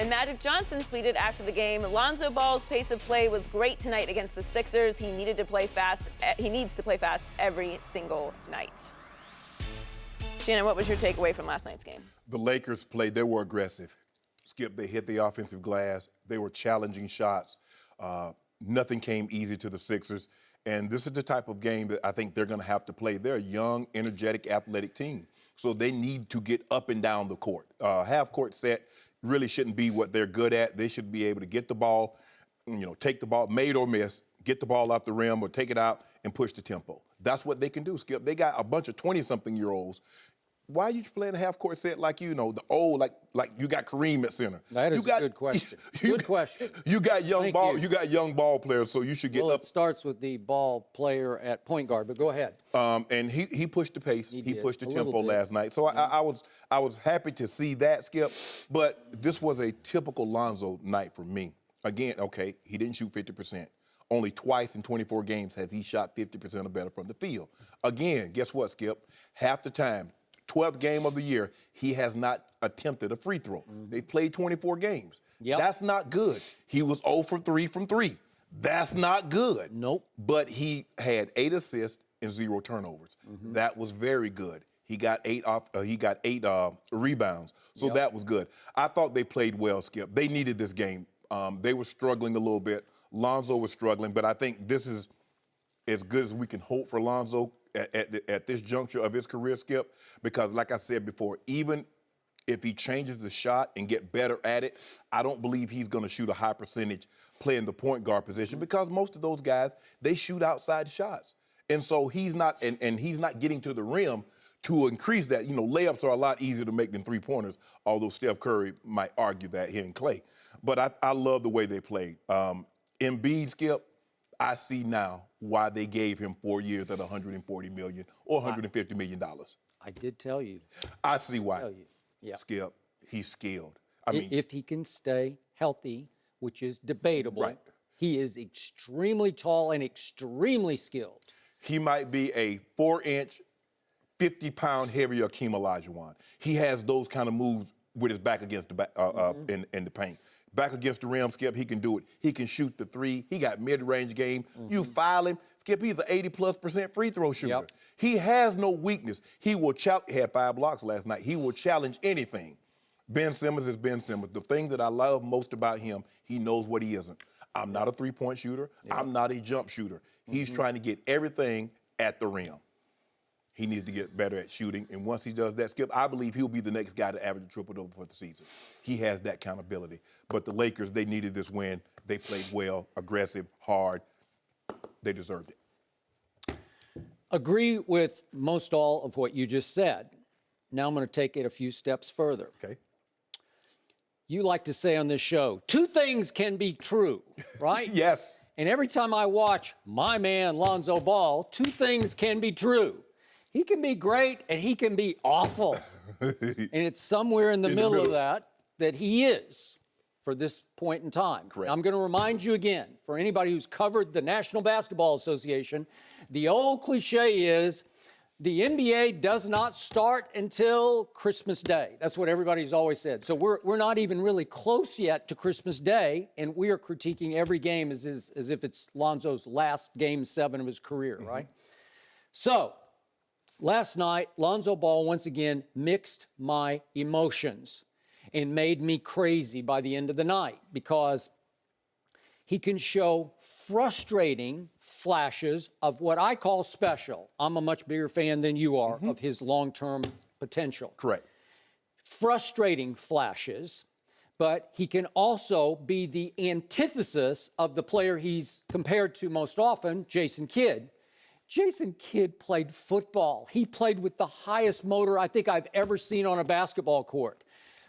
And Magic Johnson tweeted after the game, Lonzo Ball's pace of play was great tonight against the Sixers. He needed to play fast. He needs to play fast every single night. Shannon, what was your takeaway from last night's game? The Lakers played, they were aggressive. Skip, they hit the offensive glass. They were challenging shots. Nothing came easy to the Sixers. And this is the type of game that I think they're going to have to play. They're a young, energetic, athletic team. So they need to get up and down the court. Half-court set really shouldn't be what they're good at. They should be able to get the ball, take the ball, made or miss, get the ball off the rim or take it out and push the tempo. That's what they can do, Skip. They got a bunch of 20-something-year-olds. Why are you playing a half-court set like, the old, like you got Kareem at center? That is a good question. Good question. You got young ball players, so you should get up. It starts with the ball player at point guard, but go ahead. And he pushed the pace. He pushed the tempo last night. So I was happy to see that, Skip. But this was a typical Lonzo night for me. Again, okay, he didn't shoot 50%. Only twice in 24 games has he shot 50% or better from the field. Again, guess what, Skip? Half the time, 12th game of the year, he has not attempted a free throw. They played 24 games. Yep. That's not good. He was 0 for 3 from 3. That's not good. Nope. But he had 8 assists and 0 turnovers. That was very good. He got 8 rebounds. So that was good. I thought they played well, Skip. They needed this game. They were struggling a little bit. Lonzo was struggling, but I think this is as good as we can hope for Lonzo at this juncture of his career, Skip, because like I said before, even if he changes the shot and get better at it, I don't believe he's going to shoot a high percentage playing the point guard position because most of those guys, they shoot outside shots. And so he's not, and he's not getting to the rim to increase that. Layups are a lot easier to make than three-pointers, although Steph Curry might argue that here in Clay. But I love the way they played. Embiid, Skip, I see now why they gave him 4 years at $140 million or $150 million. I did tell you. I see why. Yeah. Skip, he's skilled. If he can stay healthy, which is debatable, right. He is extremely tall and extremely skilled. He might be a 4-inch, 50-pound heavier Akeem Olajuwon. He has those kind of moves with his back against the back in the paint. Back against the rim, Skip, he can do it. He can shoot the three. He got mid-range game. You foul him, Skip, he's an 80+% free throw shooter. Yep. He has no weakness. He will he had 5 blocks last night. He will challenge anything. Ben Simmons is Ben Simmons. The thing that I love most about him, he knows what he isn't. I'm not a three-point shooter. I'm not a jump shooter. He's trying to get everything at the rim. He needs to get better at shooting, and once he does that, Skip, I believe he'll be the next guy to average a triple-double for the season. He has that kind of ability. But the Lakers, they needed this win. They played well, aggressive, hard. They deserved it. Agree with most all of what you just said. Now I'm going to take it a few steps further. Okay. You like to say on this show, 2 things can be true, right? Yes. And every time I watch my man Lonzo Ball, 2 things can be true. He can be great and he can be awful. And it's somewhere in the middle of that he is for this point in time. Correct. Now, I'm going to remind you again, for anybody who's covered the National Basketball Association, the old cliche is the NBA does not start until Christmas Day. That's what everybody's always said. So we're not even really close yet to Christmas Day, and we are critiquing every game as if it's Lonzo's last Game 7 of his career, right? So, last night, Lonzo Ball once again mixed my emotions and made me crazy by the end of the night because he can show frustrating flashes of what I call special. I'm a much bigger fan than you are of his long-term potential. Correct. Frustrating flashes, but he can also be the antithesis of the player he's compared to most often, Jason Kidd. Jason Kidd played football. He played with the highest motor I think I've ever seen on a basketball court.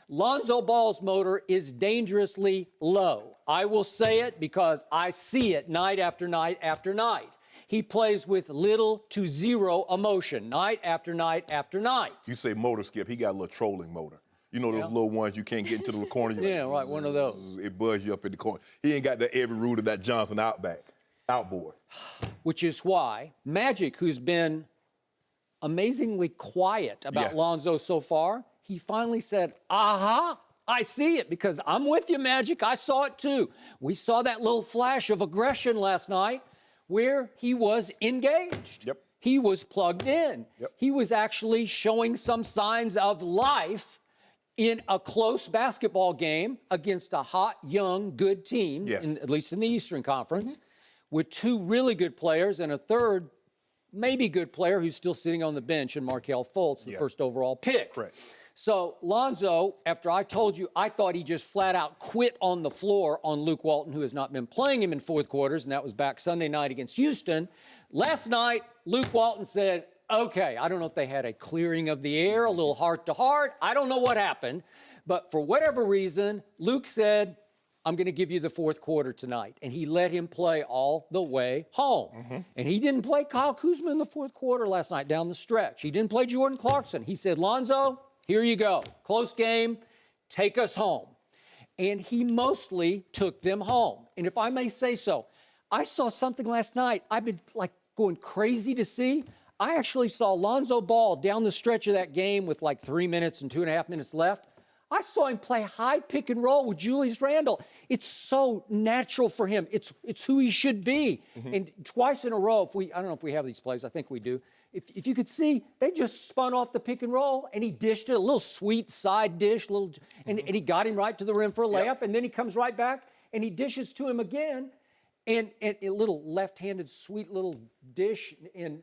Lonzo Ball's motor is dangerously low. I will say it because I see it night after night after night. He plays with little to zero emotion night after night after night. You say motor, Skip, he got a little trolling motor. You know those little ones you can't get into the corner? Yeah, right, one of those. It buzzes you up in the corner. He ain't got that every root of that Johnson outboard. Which is why Magic, who's been amazingly quiet about Lonzo so far, he finally said, aha, I see it because I'm with you, Magic. I saw it too. We saw that little flash of aggression last night where he was engaged. Yep. He was plugged in. Yep. He was actually showing some signs of life in a close basketball game against a hot, young, good team, Yes. at least in the Eastern Conference, with two really good players and a third maybe good player who's still sitting on the bench in Markelle Fultz, the first overall pick. Correct. So Lonzo, after I told you, I thought he just flat out quit on the floor on Luke Walton, who has not been playing him in fourth quarters, and that was back Sunday night against Houston. Last night, Luke Walton said, okay, I don't know if they had a clearing of the air, a little heart-to-heart. I don't know what happened. But for whatever reason, Luke said, I'm going to give you the fourth quarter tonight. And he let him play all the way home. And he didn't play Kyle Kuzma in the fourth quarter last night down the stretch. He didn't play Jordan Clarkson. He said, Lonzo, here you go. Close game. Take us home. And he mostly took them home. And if I may say so, I saw something last night I've been like going crazy to see. I actually saw Lonzo Ball down the stretch of that game with like 3 minutes and 2.5 minutes left. I saw him play high pick and roll with Julius Randle. It's so natural for him. It's who he should be. And twice in a row, I don't know if we have these plays, I think we do. If you could see, they just spun off the pick and roll and he dished it, a little sweet side dish, and he got him right to the rim for a layup, and then he comes right back and he dishes to him again, and a little left-handed sweet little dish and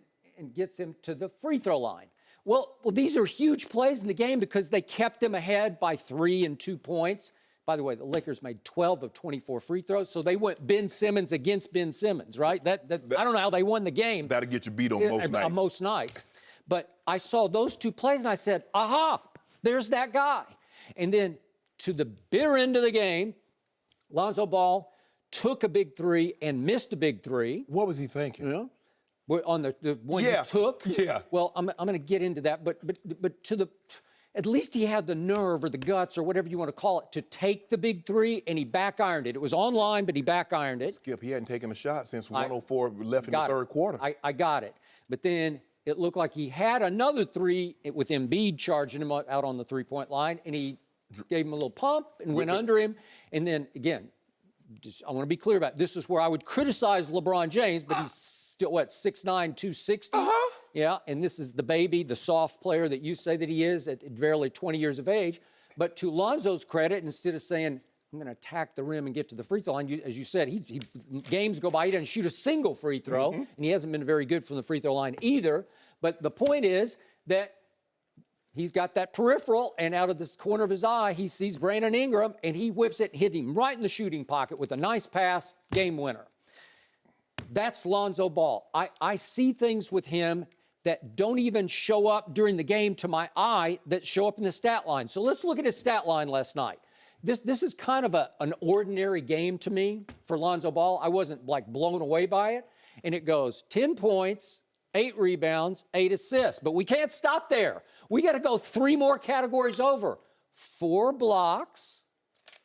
gets him to the free throw line. Well, these are huge plays in the game because they kept them ahead by 3 and 2 points. By the way, the Lakers made 12 of 24 free throws, so they went Ben Simmons against Ben Simmons, right? I don't know how they won the game. That'll get you beat on most nights. On most nights. But I saw those two plays, and I said, aha, there's that guy. And then to the bitter end of the game, Lonzo Ball took a big three and missed a big three. What was he thinking? You know? On the one he took. Yeah. Well, I'm going to get into that, but at least he had the nerve or the guts or whatever you want to call it to take the big three, and he back ironed it. It was online, but he back ironed it. Skip, he hadn't taken a shot since 104 left in the third quarter. I got it. But then it looked like he had another three with Embiid charging him out on the three-point line, and he gave him a little pump and went under him. And then, again, I want to be clear about it. This is where I would criticize LeBron James, but he's still, 6'9", 260? Yeah, and this is the baby, the soft player that you say that he is at barely 20 years of age. But to Lonzo's credit, instead of saying, I'm going to attack the rim and get to the free throw line, as you said, games go by, he doesn't shoot a single free throw, and he hasn't been very good from the free throw line either. But the point is that he's got that peripheral, and out of this corner of his eye, he sees Brandon Ingram, and he whips it, hit him right in the shooting pocket with a nice pass, game winner. That's Lonzo Ball. I see things with him that don't even show up during the game to my eye that show up in the stat line. So let's look at his stat line last night. This is kind of an ordinary game to me for Lonzo Ball. I wasn't like blown away by it. And it goes 10 points, 8 rebounds, 8 assists. But we can't stop there. We got to go 3 more categories over. 4 blocks,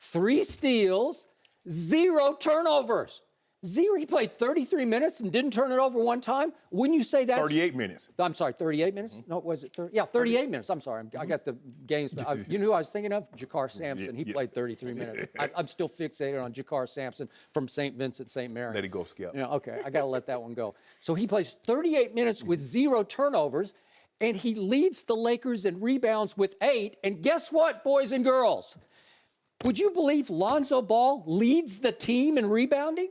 3 steals, 0 turnovers. 0. He played 33 minutes and didn't turn it over one time. Wouldn't you say that? 38 minutes. I'm sorry, 38 minutes? No, was it 30? Yeah, 38 minutes. I'm sorry. I got the games. You know who I was thinking of? Jakar Sampson. He played 33 minutes. I'm still fixated on Jakar Sampson from St. Vincent, St. Mary. Let it go, Skip. Yeah, okay. I got to let that one go. So he plays 38 minutes with 0 turnovers, and he leads the Lakers in rebounds with 8. And guess what, boys and girls? Would you believe Lonzo Ball leads the team in rebounding?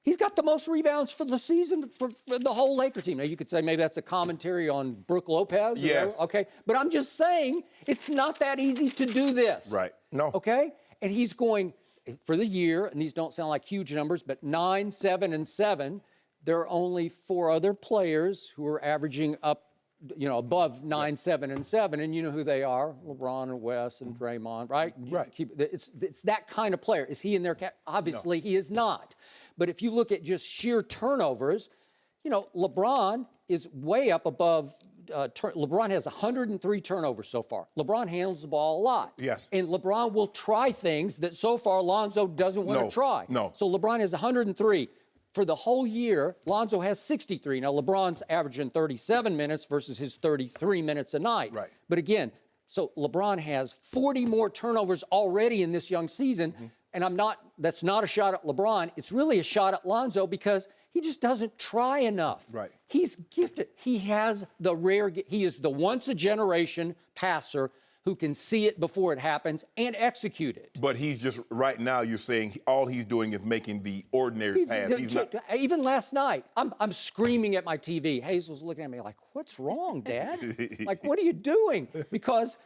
He's got the most rebounds for the season for the whole Laker team. Now, you could say maybe that's a commentary on Brook Lopez. Yes. Okay. But I'm just saying it's not that easy to do this. Right. No. Okay? And he's going, for the year, and these don't sound like huge numbers, but 9, 7, and 7. There are only 4 other players who are averaging up, above 9, 7, and 7, and you know who they are: LeBron and Wes and Draymond, right? Right. It's that kind of player. Is he in their Obviously, he is not. But if you look at just sheer turnovers, LeBron is way up above. LeBron has 103 turnovers so far. LeBron handles the ball a lot. Yes. And LeBron will try things that so far Lonzo doesn't want to try. No. So LeBron has 103. For the whole year, Lonzo has 63. Now, LeBron's averaging 37 minutes versus his 33 minutes a night. Right. But again, So LeBron has 40 more turnovers already in this young season. And that's not a shot at LeBron. It's really a shot at Lonzo because he just doesn't try enough. Right. He's gifted. He has he is the once a generation passer who can see it before it happens and execute it. But he's just, right now, you're saying all he's doing is making the ordinary pass. Even last night, I'm screaming at my TV. Hazel's looking at me like, what's wrong, Dad? Like, what are you doing? Because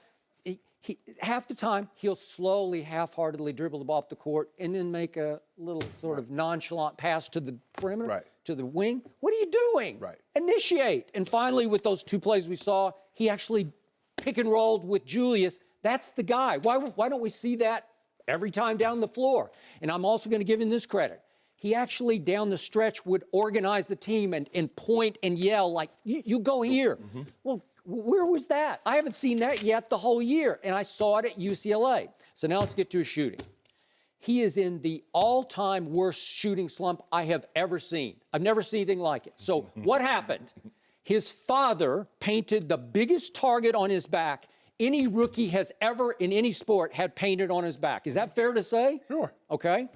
half the time, he'll slowly, half-heartedly dribble the ball up the court and then make a little sort of nonchalant pass to the perimeter, to the wing. What are you doing? Right. Initiate. And finally, with those 2 plays we saw, he actually pick and rolled with Julius. That's the guy. Why don't we see that every time down the floor? And I'm also going to give him this credit. He actually, down the stretch, would organize the team and point and yell like, you go here. Well, where was that? I haven't seen that yet the whole year, and I saw it at UCLA. So now let's get to his shooting. He is in the all-time worst shooting slump I have ever seen. I've never seen anything like it. So what happened? His father painted the biggest target on his back any rookie has ever in any sport had painted on his back. Is that fair to say? Sure. Okay.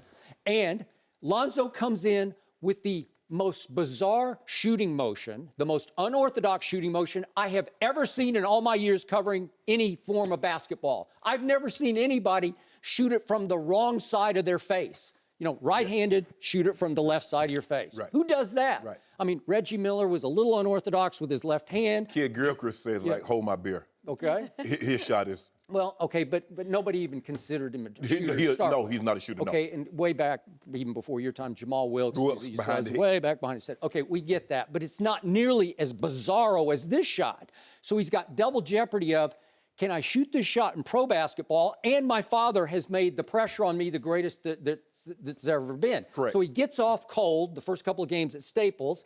And Lonzo comes in with the most bizarre shooting motion, the most unorthodox shooting motion I have ever seen in all my years covering any form of basketball. I've never seen anybody shoot it from the wrong side of their face. You know, right-handed, shoot it from the left side of your face. Right. Who does that? Right. I mean, Reggie Miller was a little unorthodox with his left hand. Kid Gilchrist said, like, hold my beer. Okay. His shot is... Well, okay, but nobody even considered him a shooter to start No, with. he's not a shooter, Okay, and way back, even before your time, Jamal Wilkes was way back behind. He said, okay, we get that, but it's not nearly as bizarro as this shot. So he's got double jeopardy of, can I shoot this shot in pro basketball? And my father has made the pressure on me the greatest that's ever been. Correct. So he gets off cold the first couple of games at Staples,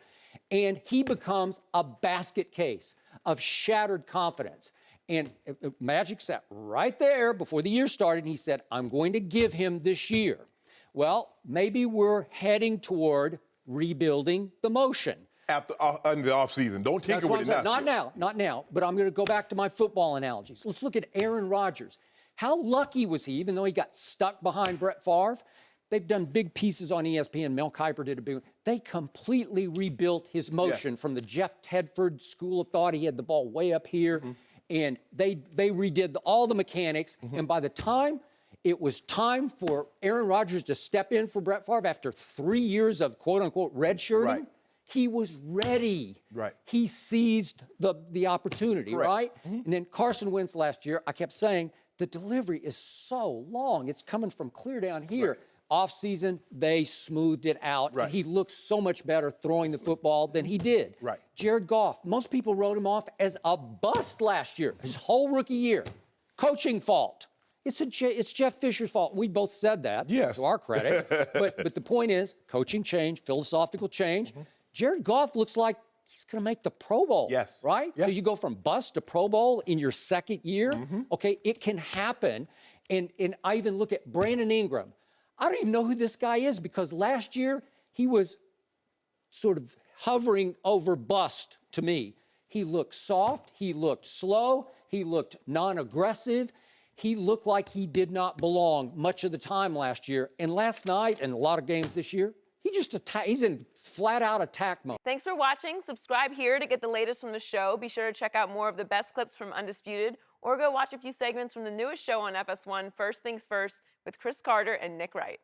and he becomes a basket case of shattered confidence. And Magic sat right there before the year started, and he said, I'm going to give him this year. Well, maybe we're heading toward rebuilding the motion. In the offseason. Don't tinker with it now. Not now. But I'm going to go back to my football analogies. Let's look at Aaron Rodgers. How lucky was he, even though he got stuck behind Brett Favre? They've done big pieces on ESPN. Mel Kiper did a big one. They completely rebuilt his motion from the Jeff Tedford school of thought. He had the ball way up here. And they redid all the mechanics. And by the time it was time for Aaron Rodgers to step in for Brett Favre after 3 years of quote-unquote redshirting, he was ready. Right. He seized the opportunity, right? And then Carson Wentz last year, I kept saying, the delivery is so long. It's coming from clear down here. Off season, they smoothed it out. And he looks so much better throwing the football than he did. Jared Goff, most people wrote him off as a bust last year, his whole rookie year. Coaching fault. It's Jeff Fisher's fault. We both said that, to our credit. but the point is, coaching change, philosophical change. Jared Goff looks like he's going to make the Pro Bowl, right? So you go from bust to Pro Bowl in your second year. Okay, it can happen. And I even look at Brandon Ingram. I don't even know who this guy is because last year he was sort of hovering over bust to me. He looked soft, he looked slow, he looked non-aggressive. He looked like he did not belong much of the time last year. And last night and a lot of games this year, he's in flat-out attack mode. Thanks for watching. Subscribe here to get the latest from the show. Be sure to check out more of the best clips from Undisputed, or go watch a few segments from the newest show on FS1, First Things First, with Chris Carter and Nick Wright.